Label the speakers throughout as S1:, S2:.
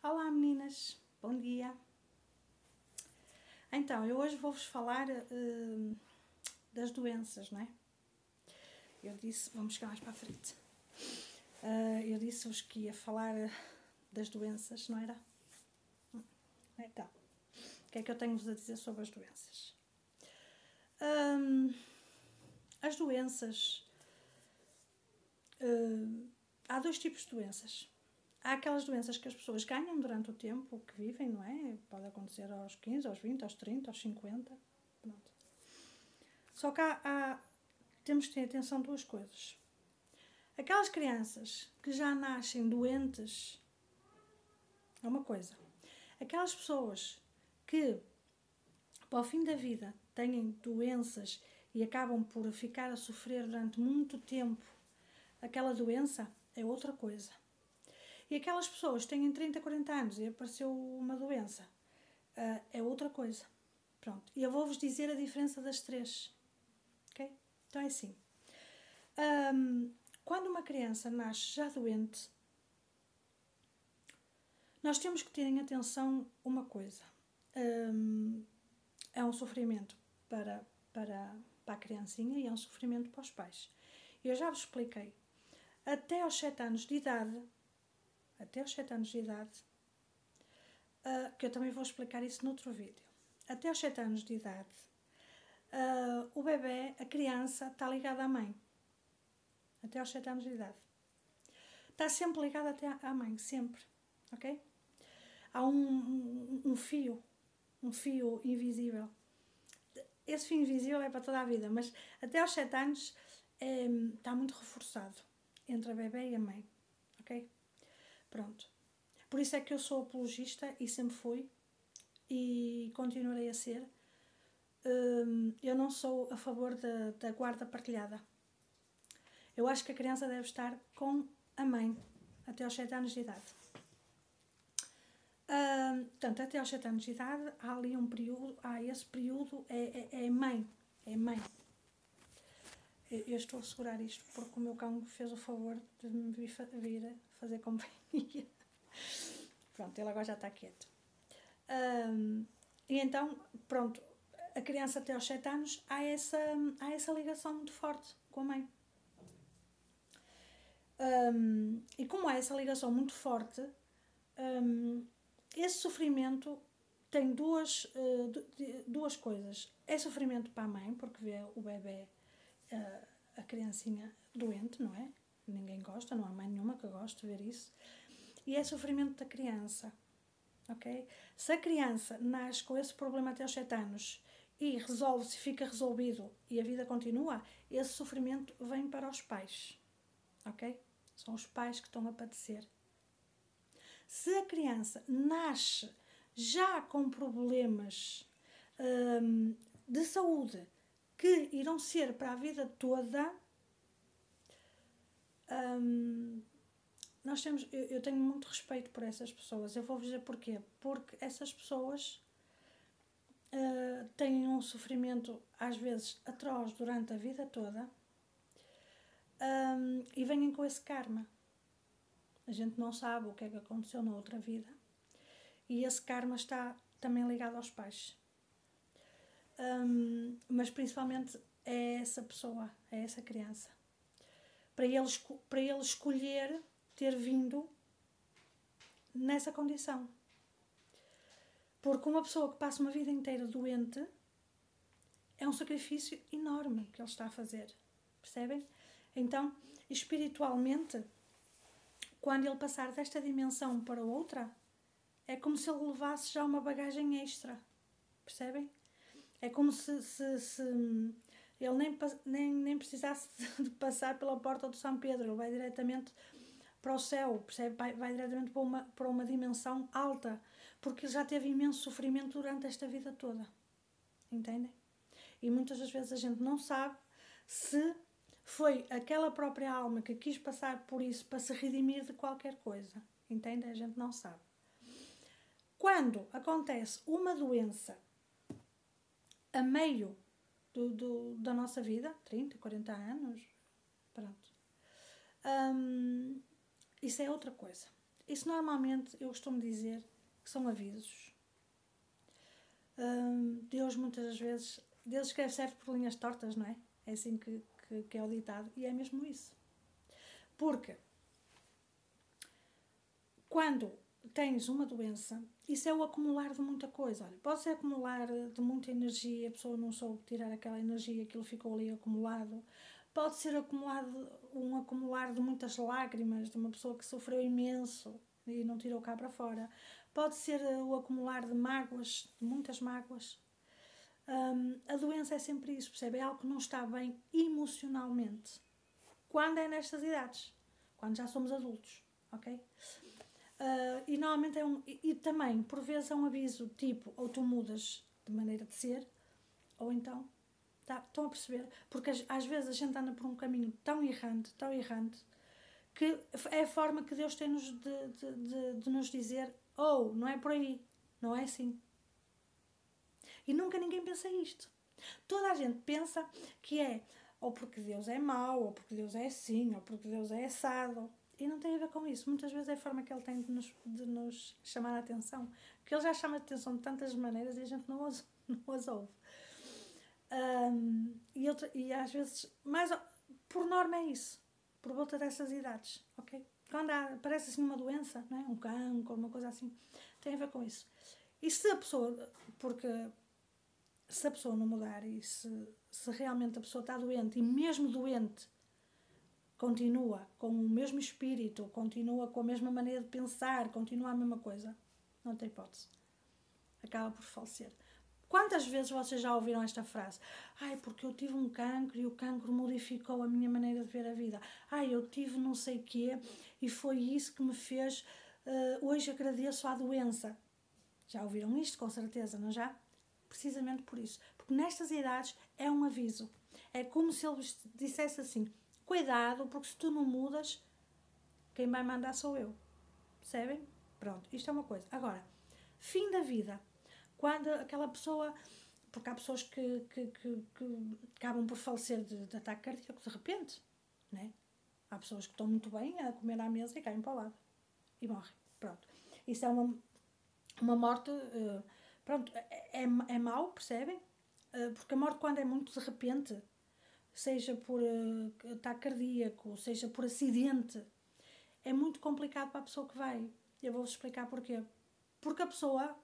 S1: Olá meninas, bom dia. Então, eu hoje vou-vos falar das doenças, não é? Eu disse, vamos chegar mais para a frente. Eu disse-vos que ia falar das doenças, não era? Então, o que é que eu tenho-vos a dizer sobre as doenças? As doenças... há dois tipos de doenças. Há aquelas doenças que as pessoas ganham durante o tempo que vivem, não é? Pode acontecer aos 15, aos 20, aos 30, aos 50. Pronto. Só que temos que ter atenção a duas coisas. Aquelas crianças que já nascem doentes é uma coisa. Aquelas pessoas que, para o fim da vida, têm doenças e acabam por ficar a sofrer durante muito tempo aquela doença é outra coisa. E aquelas pessoas que têm 30, 40 anos e apareceu uma doença, é outra coisa. Pronto. E eu vou-vos dizer a diferença das três. Ok? Então é assim. Quando uma criança nasce já doente, nós temos que ter em atenção uma coisa. É um sofrimento para a criancinha e é um sofrimento para os pais. Eu já vos expliquei. Até aos 7 anos de idade, que eu também vou explicar isso noutro vídeo. Até aos 7 anos de idade, o bebê, a criança, está ligada à mãe. Até aos 7 anos de idade. Está sempre ligada até à mãe, sempre. Ok? Há um fio invisível. Esse fio invisível é para toda a vida, mas até aos 7 anos está muito reforçado entre a bebê e a mãe. Ok? Pronto. Por isso é que eu sou apologista e sempre fui e continuarei a ser. Eu não sou a favor da guarda partilhada. Eu acho que a criança deve estar com a mãe até aos 7 anos de idade. Portanto, até aos 7 anos de idade há ali um período, esse período é mãe. Eu estou a segurar isto porque o meu cão fez o favor de me vir fazer companhia. Pronto, ele agora já está quieto. E então, pronto, a criança até aos 7 anos há essa ligação muito forte com a mãe. E como há essa ligação muito forte, esse sofrimento tem duas coisas. É sofrimento para a mãe, porque vê o bebê, a criancinha doente, não é? Ninguém gosta, não há mãe nenhuma que goste de ver isso. E é sofrimento da criança. Okay? Se a criança nasce com esse problema até aos 7 anos e resolve-se, fica resolvido e a vida continua, esse sofrimento vem para os pais. Ok? São os pais que estão a padecer. Se a criança nasce já com problemas de saúde que irão ser para a vida toda, eu tenho muito respeito por essas pessoas. Eu vou-vos dizer porquê. Porque essas pessoas têm um sofrimento, às vezes, atroz durante a vida toda e vêm com esse karma. A gente não sabe o que é que aconteceu na outra vida. E esse karma está também ligado aos pais. Mas principalmente é essa pessoa, é essa criança. Para ele escolher ter vindo nessa condição. Porque uma pessoa que passa uma vida inteira doente é um sacrifício enorme que ele está a fazer. Percebem? Então, espiritualmente, quando ele passar desta dimensão para outra, é como se ele levasse já uma bagagem extra. Percebem? É como se ele nem precisasse de passar pela porta do São Pedro. Ele vai diretamente para o céu, percebe? Vai diretamente para uma dimensão alta, porque ele já teve imenso sofrimento durante esta vida toda. Entendem? E muitas das vezes a gente não sabe se foi aquela própria alma que quis passar por isso para se redimir de qualquer coisa. Entendem? A gente não sabe. Quando acontece uma doença a meio da nossa vida, 30, 40 anos, pronto. Isso é outra coisa. Isso normalmente, eu costumo dizer, que são avisos. Deus muitas das vezes, Deus escreve certo por linhas tortas, não é? É assim que é o ditado, e é mesmo isso. Porque quando tens uma doença, isso é o acumular de muita coisa. Olha, pode ser acumular de muita energia, a pessoa não soube tirar aquela energia, aquilo ficou ali acumulado. Pode ser um acumular de muitas lágrimas, de uma pessoa que sofreu imenso e não tirou cá para fora. Pode ser o acumular de mágoas, de muitas mágoas. A doença é sempre isso, percebe? É algo que não está bem emocionalmente. Quando é nestas idades, quando já somos adultos, ok? E normalmente e também, por vezes, é um aviso tipo, ou tu mudas de maneira de ser, ou então, estão a perceber? Porque às vezes a gente anda por um caminho tão errante, que é a forma que Deus tem de nos dizer, não é por aí, não é assim. E nunca ninguém pensa isto. Toda a gente pensa que é ou porque Deus é mau, ou porque Deus é assim, ou porque Deus é assado. E não tem a ver com isso. Muitas vezes é a forma que Ele tem de nos chamar a atenção. Porque Ele já chama a atenção de tantas maneiras e a gente não as ouve. E às vezes, por norma é isso. Por volta dessas idades, ok? Quando aparece assim uma doença, não é? Um cancro, uma coisa assim, tem a ver com isso. E se a pessoa, porque se a pessoa não mudar e se realmente a pessoa está doente e mesmo doente continua com o mesmo espírito, continua com a mesma maneira de pensar, continua a mesma coisa, não tem hipótese. Acaba por falecer. Quantas vezes vocês já ouviram esta frase? Ai, porque eu tive um cancro e o cancro modificou a minha maneira de ver a vida. Ai, eu tive não sei o quê e foi isso que me fez hoje agradeço à doença. Já ouviram isto, com certeza, não já? Precisamente por isso. Porque nestas idades é um aviso. É como se ele dissesse assim, cuidado, porque se tu não mudas, quem vai mandar sou eu. Percebem? Pronto, isto é uma coisa. Agora, fim da vida. Quando aquela pessoa... Porque há pessoas que acabam por falecer de ataque cardíaco de repente. Né? Há pessoas que estão muito bem a comer à mesa e caem para o lado. E morrem. Pronto. Isso é uma morte... pronto, é mau, percebem? Porque a morte, quando é muito de repente, seja por ataque cardíaco, seja por acidente, é muito complicado para a pessoa que vai. Eu vou-vos explicar porquê. Porque a pessoa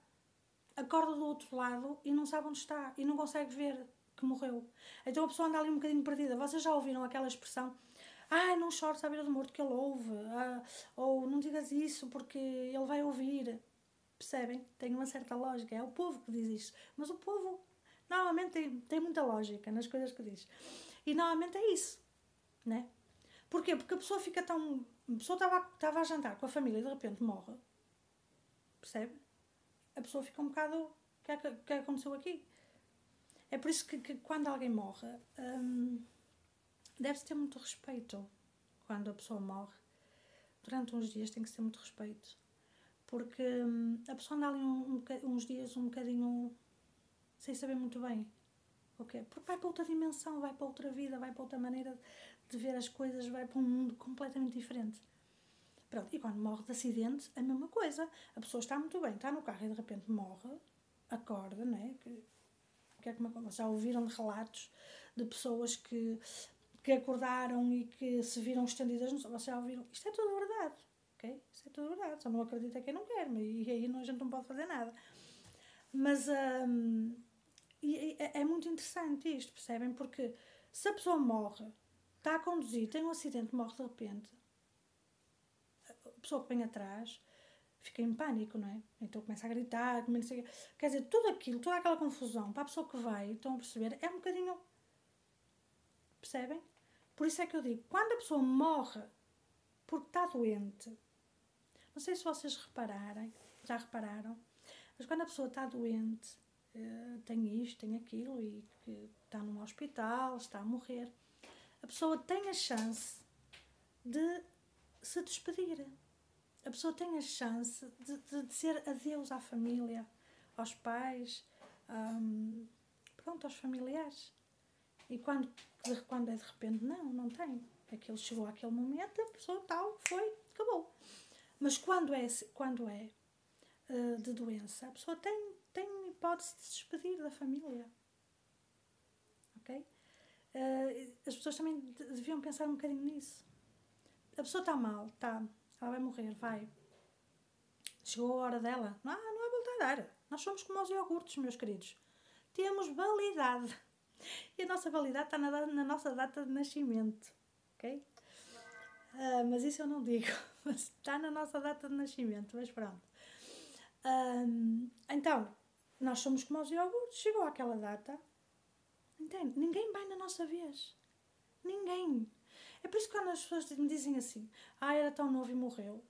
S1: acorda do outro lado e não sabe onde está e não consegue ver que morreu. Então a pessoa anda ali um bocadinho perdida. Vocês já ouviram aquela expressão? Não chores à beira do morto que ele ouve. Ou não digas isso porque ele vai ouvir. Percebem? Tem uma certa lógica. É o povo que diz isto. Mas o povo normalmente tem muita lógica nas coisas que diz. E normalmente é isso. Né? Porquê? Porque a pessoa fica tão... A pessoa estava a jantar com a família e de repente morre. Percebe? A pessoa fica um bocado... O que é que aconteceu aqui? É por isso que quando alguém morre, deve-se ter muito respeito. Quando a pessoa morre, durante uns dias tem que se ter muito respeito. Porque a pessoa anda ali uns dias um bocadinho sem saber muito bem o quê. Porque vai para outra dimensão, vai para outra vida, vai para outra maneira de ver as coisas, vai para um mundo completamente diferente. Pronto, e quando morre de acidente, a mesma coisa. A pessoa está muito bem, está no carro e de repente morre, acorda, não é? Já ouviram de relatos de pessoas que acordaram e que se viram estendidas no sol. Vocês já ouviram? Isto é tudo verdade, ok? Isto é tudo verdade. Só não acredita quem não quer, e aí a gente não pode fazer nada. Mas é muito interessante isto, percebem? Porque se a pessoa morre, está a conduzir, tem um acidente, morre de repente, a pessoa que vem atrás fica em pânico, não é? Então começa a gritar, quer dizer, tudo aquilo, toda aquela confusão, para a pessoa que vai, estão a perceber, é um bocadinho... Percebem? Por isso é que eu digo, quando a pessoa morre porque está doente, não sei se vocês já repararam, mas quando a pessoa está doente, tem isto, tem aquilo, e que está num hospital, está a morrer, a pessoa tem a chance de se despedir. A pessoa tem a chance de dizer adeus à família, aos pais, aos familiares. E quando é de repente, não tem. Aquilo chegou àquele momento, a pessoa tal, foi, acabou. Mas quando é de doença, a pessoa tem hipótese de se despedir da família. Ok? As pessoas também deviam pensar um bocadinho nisso. A pessoa está mal, ela vai morrer, vai. Chegou a hora dela. Não há volta a dar. Nós somos como os iogurtes, meus queridos. Temos validade. E a nossa validade está na nossa data de nascimento. Ok? Mas isso eu não digo. Mas está na nossa data de nascimento. Mas pronto. Então, nós somos como os iogurtes. Chegou àquela data. Entende? Ninguém vai na nossa vez. Ninguém. É por isso que quando as pessoas me dizem assim, era tão novo e morreu.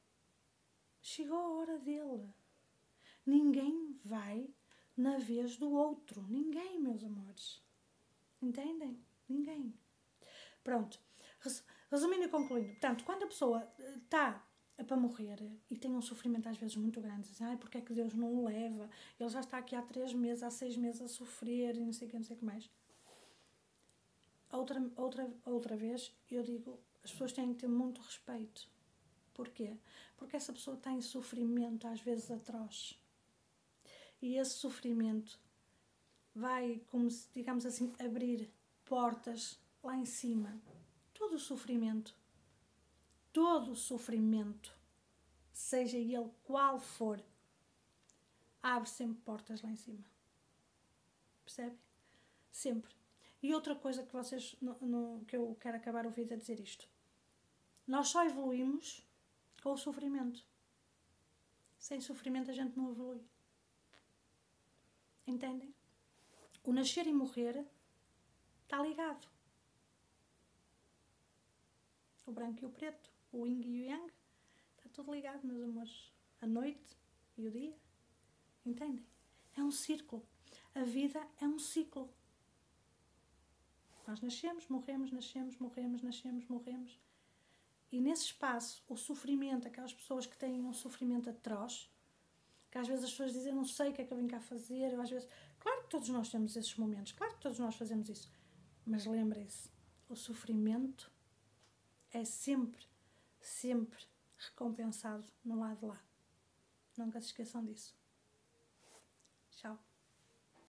S1: Chegou a hora dele. Ninguém vai na vez do outro. Ninguém, meus amores. Entendem? Ninguém. Pronto. Resumindo e concluindo. Portanto, quando a pessoa está para morrer e tem um sofrimento às vezes muito grande, dizem, porque é que Deus não o leva? Ele já está aqui há 3 meses, há 6 meses a sofrer e não sei o que mais. Outra vez, eu digo, as pessoas têm que ter muito respeito. Porquê? Porque essa pessoa está em sofrimento, às vezes atroz. E esse sofrimento vai, como se, digamos assim, abrir portas lá em cima. Todo o sofrimento, seja ele qual for, abre sempre portas lá em cima. Percebe? Sempre. E outra coisa que vocês, que eu quero acabar o vídeo a dizer isto. Nós só evoluímos com o sofrimento. Sem sofrimento a gente não evolui. Entendem? O nascer e morrer está ligado. O branco e o preto, o yin e o yang, está tudo ligado, meus amores. A noite e o dia. Entendem? É um círculo. A vida é um ciclo. Nós nascemos, morremos, nascemos, morremos, nascemos, morremos. E nesse espaço, o sofrimento, aquelas pessoas que têm um sofrimento atroz, que às vezes as pessoas dizem, não sei o que é que eu vim cá fazer, eu às vezes... Claro que todos nós temos esses momentos, claro que todos nós fazemos isso. Mas lembrem-se, o sofrimento é sempre, sempre recompensado no lado de lá. Nunca se esqueçam disso.